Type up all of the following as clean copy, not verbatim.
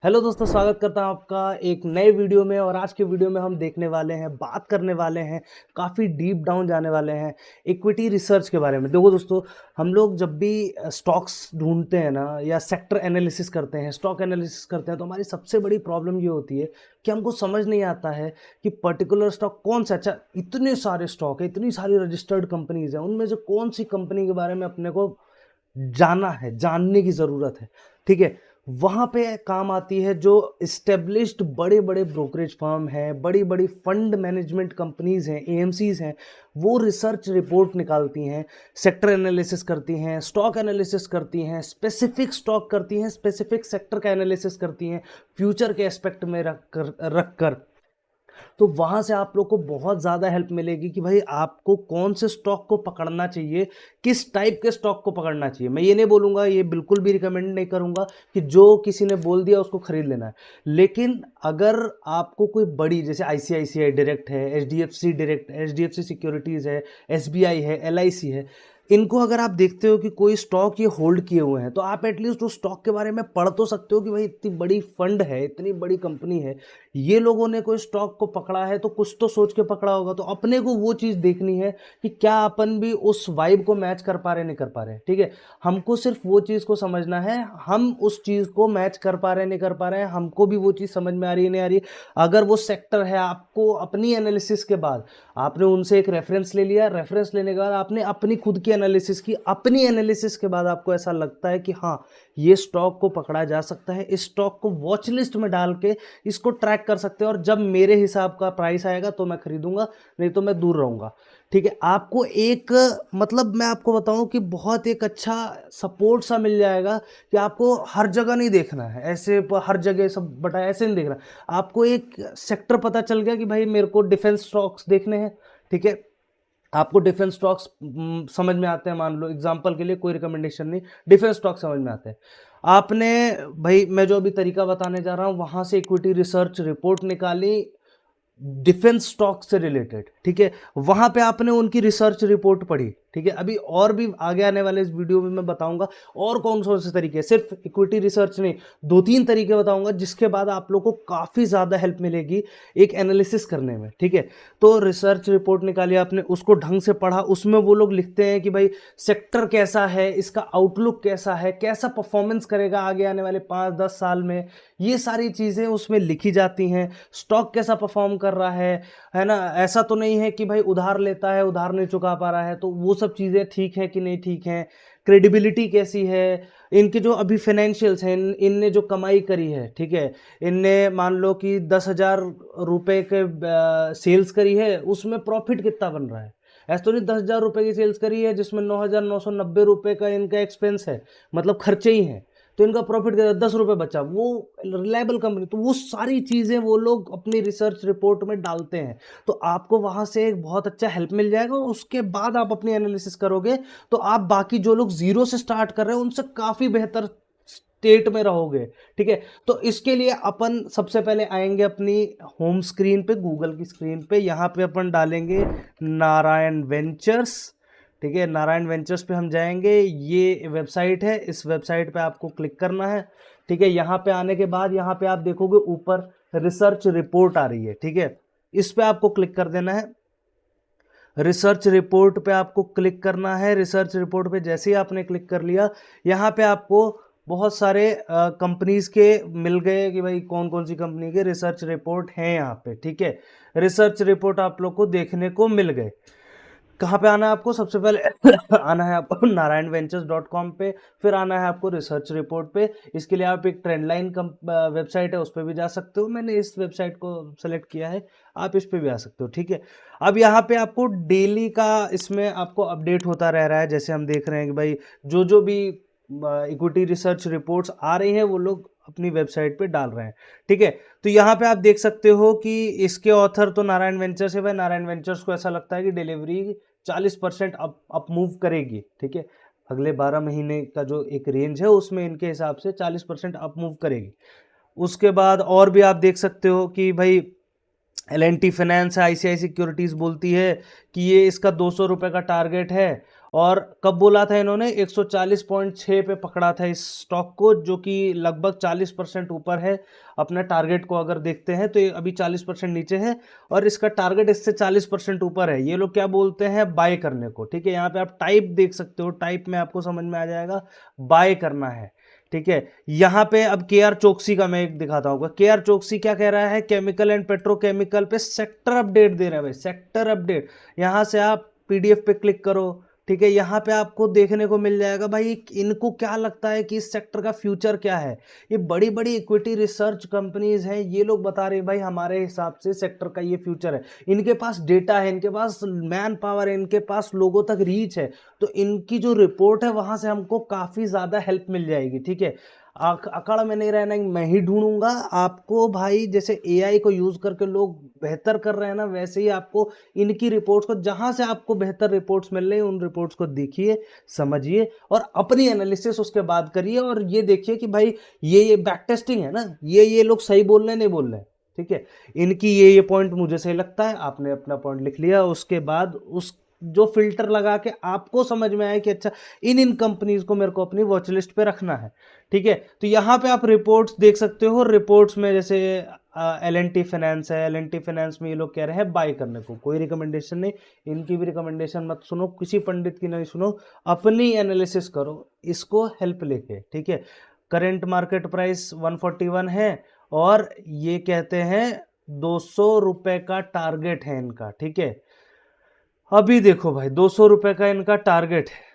Hello दोस्तों, स्वागत करता हूं आपका एक नए वीडियो में। और आज के वीडियो में हम देखने वाले हैं, बात करने वाले हैं, काफ़ी डीप डाउन जाने वाले हैं इक्विटी रिसर्च के बारे में। देखो दोस्तों, हम लोग जब भी स्टॉक्स ढूंढते हैं ना, या सेक्टर एनालिसिस करते हैं, स्टॉक एनालिसिस करते हैं, तो हमारी सबसे बड़ी प्रॉब्लम ये होती है कि हमको समझ नहीं आता है कि पर्टिकुलर स्टॉक कौन सा। अच्छा, इतने सारे स्टॉक है, इतनी सारी रजिस्टर्ड कंपनीज हैं, उनमें से कौन सी कंपनी के बारे में अपने को जाना है, जानने की ज़रूरत है। ठीक है, वहाँ पे काम आती है जो इस्टेब्लिश्ड बड़े बड़े ब्रोकरेज फर्म हैं, बड़ी बड़ी फंड मैनेजमेंट कंपनीज हैं, एएमसीज हैं। वो रिसर्च रिपोर्ट निकालती हैं, सेक्टर एनालिसिस करती हैं, स्टॉक एनालिसिस करती हैं, स्पेसिफिक स्टॉक करती हैं, स्पेसिफिक सेक्टर का एनालिसिस करती हैं, फ्यूचर के एस्पेक्ट में रख कर। तो वहाँ से आप लोग को बहुत ज़्यादा हेल्प मिलेगी कि भाई आपको कौन से स्टॉक को पकड़ना चाहिए, किस टाइप के स्टॉक को पकड़ना चाहिए। मैं ये नहीं बोलूँगा, ये बिल्कुल भी रिकमेंड नहीं करूँगा कि जो किसी ने बोल दिया उसको खरीद लेना है। लेकिन अगर आपको कोई बड़ी, जैसे आईसीआईसीआई डायरेक्ट है, एचडीएफसी डायरेक्ट, एचडीएफसी सिक्योरिटीज़ है, एसबीआई है, एलआईसी है, इनको अगर आप देखते हो कि कोई स्टॉक ये होल्ड किए हुए हैं, तो आप एटलीस्ट उस स्टॉक के बारे में पढ़ तो सकते हो कि भाई इतनी बड़ी फंड है, इतनी बड़ी कंपनी है, ये लोगों ने कोई स्टॉक को पकड़ा है तो कुछ तो सोच के पकड़ा होगा। तो अपने को वो चीज़ देखनी है कि क्या अपन भी उस वाइब को मैच कर पा रहे, नहीं कर पा रहे। ठीक है, हमको सिर्फ वो चीज़ को समझना है, हम उस चीज़ को मैच कर पा रहे, नहीं कर पा रहे हैं, हमको भी वो चीज़ समझ में आ रही है, नहीं आ रही है। अगर वो सेक्टर है, आपको अपनी एनालिसिस के बाद आपने उनसे एक रेफरेंस ले लिया, रेफरेंस लेने के बाद आपने अपनी खुद की एनालिसिस की, अपनी एनालिसिस के बाद आपको ऐसा लगता है कि हाँ, ये स्टॉक को पकड़ा जा सकता है, इस स्टॉक को वॉच लिस्ट में डाल के इसको ट्रैक कर सकते हैं, और जब मेरे हिसाब का प्राइस आएगा तो मैं खरीदूंगा, नहीं तो मैं दूर रहूंगा। ठीक है, आपको एक, मतलब मैं आपको बताऊं कि बहुत एक अच्छा सपोर्ट सा मिल जाएगा कि आपको हर जगह नहीं देखना है, ऐसे हर जगह सब बटा ऐसे नहीं देखना। आपको एक सेक्टर पता चल गया कि भाई मेरे को डिफेंस स्टॉक्स देखने हैं। ठीक है, आपको डिफेंस स्टॉक्स समझ में आते हैं, मान लो एग्जांपल के लिए, कोई रिकमेंडेशन नहीं, डिफेंस स्टॉक समझ में आते हैं। आपने, भाई मैं जो अभी तरीका बताने जा रहा हूं, वहां से इक्विटी रिसर्च रिपोर्ट निकाली डिफेंस स्टॉक से रिलेटेड। ठीक है, वहां पे आपने उनकी रिसर्च रिपोर्ट पढ़ी। ठीक है, अभी और भी आगे आने वाले इस वीडियो में मैं बताऊंगा और कौन कौन से तरीके, सिर्फ इक्विटी रिसर्च नहीं, दो तीन तरीके बताऊंगा, जिसके बाद आप लोग को काफी ज्यादा हेल्प मिलेगी एक एनालिसिस करने में। ठीक है, तो रिसर्च रिपोर्ट निकाली आपने, उसको ढंग से पढ़ा, उसमें वो लोग लिखते हैं कि भाई सेक्टर कैसा है, इसका आउटलुक कैसा है, कैसा परफॉर्मेंस करेगा आगे आने वाले 5-10 साल में, ये सारी चीजें उसमें लिखी जाती हैं। स्टॉक कैसा परफॉर्म कर रहा है ना, ऐसा तो नहीं है कि भाई उधार लेता है, उधार नहीं चुका पा रहा है, तो वो सब चीज़ें ठीक है कि नहीं ठीक है, क्रेडिबिलिटी कैसी है, इनके जो अभी फाइनेंशियल्स हैं, इनने जो कमाई करी है, ठीक है, इनने मान लो कि 10,000 रुपए के सेल्स करी है, उसमें प्रॉफिट कितना बन रहा है। ऐसा तो नहीं 10,000 रुपए की सेल्स करी है जिसमें 9,990 रुपए का इनका एक्सपेंस है, मतलब खर्चे ही हैं, तो इनका प्रॉफिट कितना, 10 रुपए बचा, वो रिलायबल कंपनी। तो वो सारी चीज़ें वो लोग अपनी रिसर्च रिपोर्ट में डालते हैं, तो आपको वहाँ से एक बहुत अच्छा हेल्प मिल जाएगा। उसके बाद आप अपनी एनालिसिस करोगे तो आप बाकी जो लोग जीरो से स्टार्ट कर रहे हैं उनसे काफ़ी बेहतर स्टेट में रहोगे। ठीक है, तो इसके लिए अपन सबसे पहले आएंगे अपनी होम स्क्रीन पे, गूगल की स्क्रीन पे, यहाँ पे अपन डालेंगे नारायण वेंचर्स। ठीक है, नारायण वेंचर्स पे हम जाएंगे, ये वेबसाइट है, इस वेबसाइट पे आपको क्लिक करना है। ठीक है, यहाँ पे आने के बाद यहाँ पे आप देखोगे ऊपर रिसर्च रिपोर्ट आ रही है। ठीक है, इस पे आपको क्लिक कर देना है, रिसर्च रिपोर्ट पे आपको क्लिक करना है। रिसर्च रिपोर्ट पे जैसे ही आपने क्लिक कर लिया, यहाँ पे आपको बहुत सारे कंपनीज के मिल गए कि भाई कौन कौन सी कंपनी के रिसर्च रिपोर्ट हैं यहाँ पे। ठीक है, रिसर्च रिपोर्ट आप लोग को देखने को मिल गए। कहाँ पे आना है आपको, सबसे पहले आना है आपको narayanventures.com पे, फिर आना है आपको रिसर्च रिपोर्ट पे। इसके लिए आप एक ट्रेंड लाइन वेबसाइट है, उस पर भी जा सकते हो, मैंने इस वेबसाइट को सेलेक्ट किया है, आप इस पे भी आ सकते हो। ठीक है, अब यहाँ पे आपको डेली का, इसमें आपको अपडेट होता रह रहा है, जैसे हम देख रहे हैं कि भाई जो जो भी इक्विटी रिसर्च रिपोर्ट्स आ रही हैं वो लोग अपनी वेबसाइट पे डाल रहे हैं। ठीक है, तो यहाँ पे आप देख सकते हो कि इसके ऑथर तो नारायण वेंचर्स है। भाई नारायण वेंचर्स को ऐसा लगता है कि डिलीवरी 40% अप मूव करेगी। ठीक है, अगले 12 महीने का जो एक रेंज है उसमें इनके हिसाब से 40% अप मूव करेगी। उसके बाद और भी आप देख सकते हो कि भाई L N T finance, ICI securities बोलती है कि ये इसका 200 रुपये का टारगेट है, और कब बोला था इन्होंने 140.6 पे पकड़ा था इस स्टॉक को, जो कि लगभग 40% ऊपर है अपना टारगेट को अगर देखते हैं तो ये अभी 40% नीचे है और इसका टारगेट इससे 40% ऊपर है। ये लोग क्या बोलते हैं, बाय करने को। ठीक है, यहाँ पे आप टाइप देख सकते हो, टाइप में आपको समझ में आ जाएगा बाय करना है। ठीक है, यहाँ पे अब के आर चोकसी का मैं एक दिखाता हूँ। के आर चोकसी क्या कह रहा है, केमिकल एंड पेट्रोकेमिकल पे सेक्टर अपडेट दे रहा है भाई, सेक्टर अपडेट। यहाँ से आप पीडीएफ पे क्लिक करो। ठीक है, यहाँ पे आपको देखने को मिल जाएगा भाई इनको क्या लगता है कि इस सेक्टर का फ्यूचर क्या है। ये बड़ी बड़ी इक्विटी रिसर्च कंपनीज हैं, ये लोग बता रहे हैं भाई हमारे हिसाब से सेक्टर का ये फ्यूचर है। इनके पास डेटा है, इनके पास मैन पावर है, इनके पास लोगों तक रीच है, तो इनकी जो रिपोर्ट है वहां से हमको काफी ज्यादा हेल्प मिल जाएगी। ठीक है, अकड़ में नहीं रहना, मैं ही ढूंढूंगा आपको भाई। जैसे एआई को यूज करके लोग बेहतर कर रहे हैं ना, वैसे ही आपको इनकी रिपोर्ट्स को, जहां से आपको बेहतर रिपोर्ट्स मिल रही है उन रिपोर्ट्स को देखिए, समझिए और अपनी एनालिसिस उसके बाद करिए और ये देखिए कि भाई ये बैक टेस्टिंग है ना, ये लोग सही बोल रहे हैं नहीं बोल रहे हैं। ठीक है, इनकी ये पॉइंट मुझे सही लगता है, आपने अपना पॉइंट लिख लिया, उसके बाद उस जो फिल्टर लगा के आपको समझ में आए कि अच्छा इन कंपनीज को मेरे को अपनी वॉच लिस्ट पे रखना है। ठीक है, तो यहाँ पे आप रिपोर्ट्स देख सकते हो। रिपोर्ट्स में जैसे L&T फाइनेंस है, L&T फाइनेंस में ये लोग कह रहे हैं बाय करने को, कोई रिकमेंडेशन नहीं, इनकी भी रिकमेंडेशन मत सुनो, किसी पंडित की नहीं सुनो, अपनी एनालिसिस करो इसको हेल्प लेके। ठीक है, करंट मार्केट प्राइस 141 है और ये कहते हैं 200 रुपए का टारगेट है इनका। ठीक है, अभी देखो भाई 200 रुपए का इनका टारगेट है।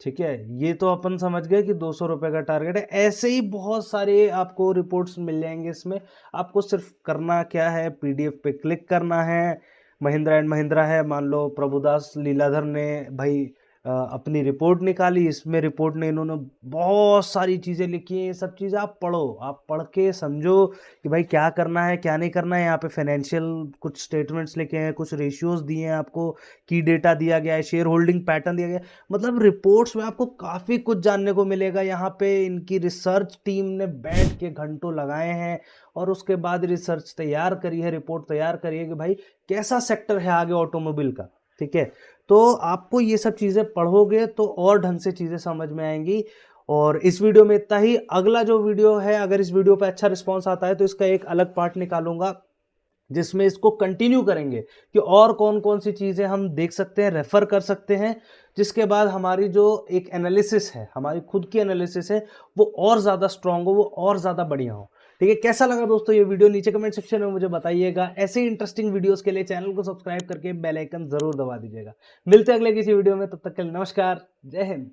ठीक है, ये तो अपन समझ गए कि 200 रुपए का टारगेट है। ऐसे ही बहुत सारे आपको रिपोर्ट्स मिल जाएंगे इसमें, आपको सिर्फ करना क्या है, पीडीएफ पे क्लिक करना है। महिंद्रा एंड महिंद्रा है, मान लो प्रभुदास लीलाधर ने भाई अपनी रिपोर्ट निकाली, इसमें रिपोर्ट में इन्होंने बहुत सारी चीज़ें लिखी हैं। ये सब चीज़ें आप पढ़ो, आप पढ़ के समझो कि भाई क्या करना है क्या नहीं करना है। यहाँ पे फाइनेंशियल कुछ स्टेटमेंट्स लिखे हैं, कुछ रेशियोज दिए हैं आपको, की डेटा दिया गया है, शेयर होल्डिंग पैटर्न दिया गया है। मतलब रिपोर्ट्स में आपको काफ़ी कुछ जानने को मिलेगा। यहाँ पे इनकी रिसर्च टीम ने बैठ के घंटों लगाए हैं और उसके बाद रिसर्च तैयार करी है, रिपोर्ट तैयार करी है कि भाई कैसा सेक्टर है आगे ऑटोमोबाइल का। ठीक है, तो आपको ये सब चीज़ें पढ़ोगे तो और ढंग से चीज़ें समझ में आएंगी। और इस वीडियो में इतना ही। अगला जो वीडियो है, अगर इस वीडियो पे अच्छा रिस्पांस आता है तो इसका एक अलग पार्ट निकालूंगा जिसमें इसको कंटिन्यू करेंगे कि और कौन कौन सी चीज़ें हम देख सकते हैं, रेफर कर सकते हैं, जिसके बाद हमारी जो एक एनालिसिस है, हमारी खुद की एनालिसिस है, वो और ज़्यादा स्ट्रांग हो, वो और ज़्यादा बढ़िया हो। ठीक है, कैसा लगा दोस्तों ये वीडियो, नीचे कमेंट सेक्शन में मुझे बताइएगा। ऐसे ही इंटरेस्टिंग वीडियोस के लिए चैनल को सब्सक्राइब करके बेल आइकन जरूर दबा दीजिएगा। मिलते हैं अगले किसी वीडियो में, तब तक के लिए नमस्कार, जय हिंद।